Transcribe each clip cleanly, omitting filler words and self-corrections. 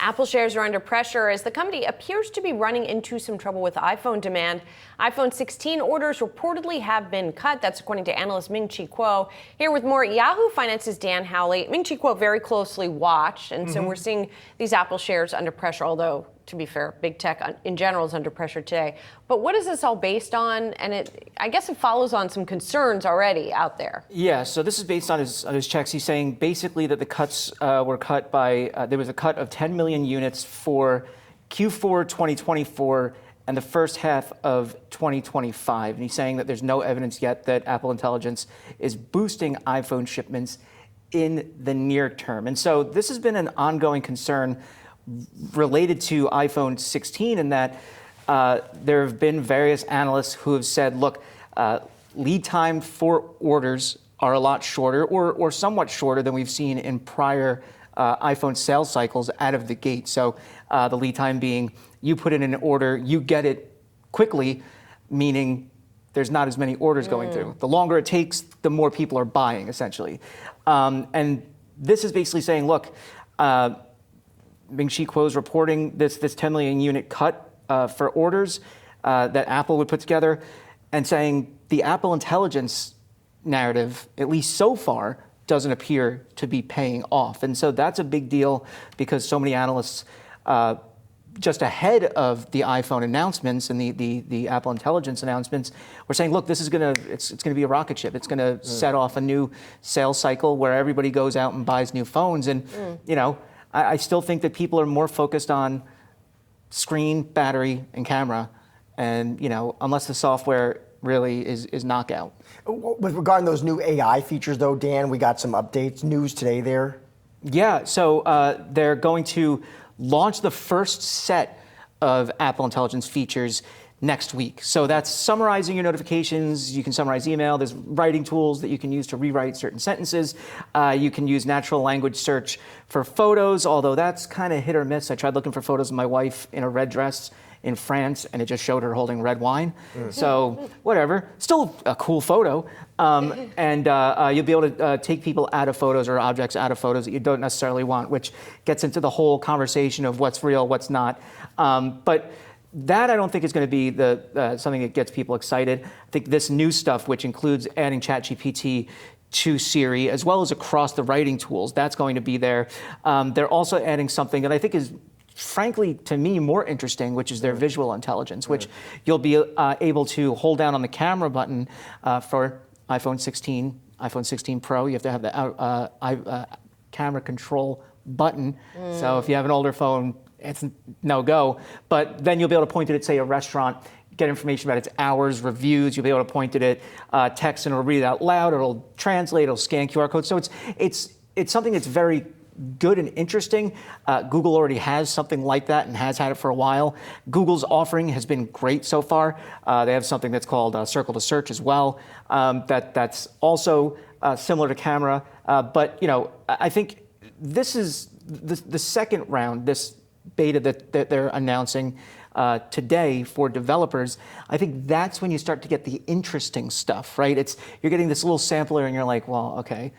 Apple shares are under pressure as the company appears to be running into some trouble with iPhone demand. iPhone 16 orders reportedly have been cut. That's according to analyst Ming-Chi Kuo. Here with more, Yahoo Finance's Dan Howley. Ming-Chi Kuo very closely watched, and so we're seeing these Apple shares under pressure, although, to be fair, big tech in general is under pressure today. But what is this all based on? And I guess it follows on some concerns already out there. Yeah, so this is based on his checks. He's saying basically that the cuts were cut by, there was a cut of 10 million units for Q4 2024 and the first half of 2025. And he's saying that there's no evidence yet that Apple Intelligence is boosting iPhone shipments in the near term. And so this has been an ongoing concern related to iPhone 16 in that there have been various analysts who have said, look, lead time for orders are a lot shorter or somewhat shorter than we've seen in prior iPhone sales cycles out of the gate. So the lead time being you put in an order, you get it quickly, meaning there's not as many orders going through. The longer it takes, the more people are buying, essentially. And this is basically saying, look, Ming-Chi Kuo is reporting this 10 million unit cut for orders that Apple would put together and saying the Apple Intelligence narrative, at least so far, doesn't appear to be paying off. And so that's a big deal because so many analysts just ahead of the iPhone announcements and the Apple Intelligence announcements were saying, look, this is it's gonna be a rocket ship. It's gonna set off a new sales cycle where everybody goes out and buys new phones. And you know, I still think that people are more focused on screen, battery, and camera. And, you know, unless the software really is knockout. With regard to those new AI features, though, Dan, we got some updates, news today there. Yeah, so they're going to launch the first set of Apple Intelligence features next week. So that's summarizing your notifications. You can summarize email. There's writing tools that you can use to rewrite certain sentences. You can use natural language search for photos, although that's kind of hit or miss. I tried looking for photos of my wife in a red dress in France, and it just showed her holding red wine. So whatever, still a cool photo. And you'll be able to take people out of photos or objects out of photos that you don't necessarily want, which gets into the whole conversation of what's real, what's not. But that I don't think is going to be something that gets people excited. I think this new stuff, which includes adding ChatGPT to Siri, as well as across the writing tools, that's going to be there. They're also adding something that I think is, frankly, to me, more interesting, which is their visual intelligence, which you'll be able to hold down on the camera button for iPhone 16, iPhone 16 Pro. You have to have the camera control button. So if you have an older phone, it's no go. But then you'll be able to point it at, say, a restaurant, get information about its hours, reviews. You'll be able to point it at text, and it'll read it out loud. It'll translate. It'll scan QR codes. So it's something that's very good and interesting. Google already has something like that and has had it for a while. Google's offering has been great so far. They have something that's called Circle to Search as well. That's also similar to camera. But you know, I think this is the second round, this beta that they're announcing today for developers. I think that's when you start to get the interesting stuff, right? You're getting this little sampler and you're like, well, okay,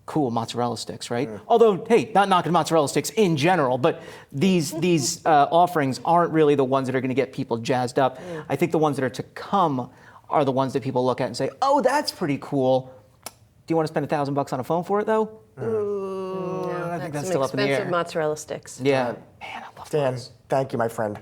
cool, mozzarella sticks, right? Although, hey, not knocking mozzarella sticks in general, but these offerings aren't really the ones that are going to get people jazzed up. I think the ones that are to come are the ones that people look at and say, oh, that's pretty cool. Do you want to spend $1,000 on a phone for it, though? No, I think that's some still up in the air. expensive mozzarella sticks. Yeah. Man, I love Dan, those. thank you, my friend.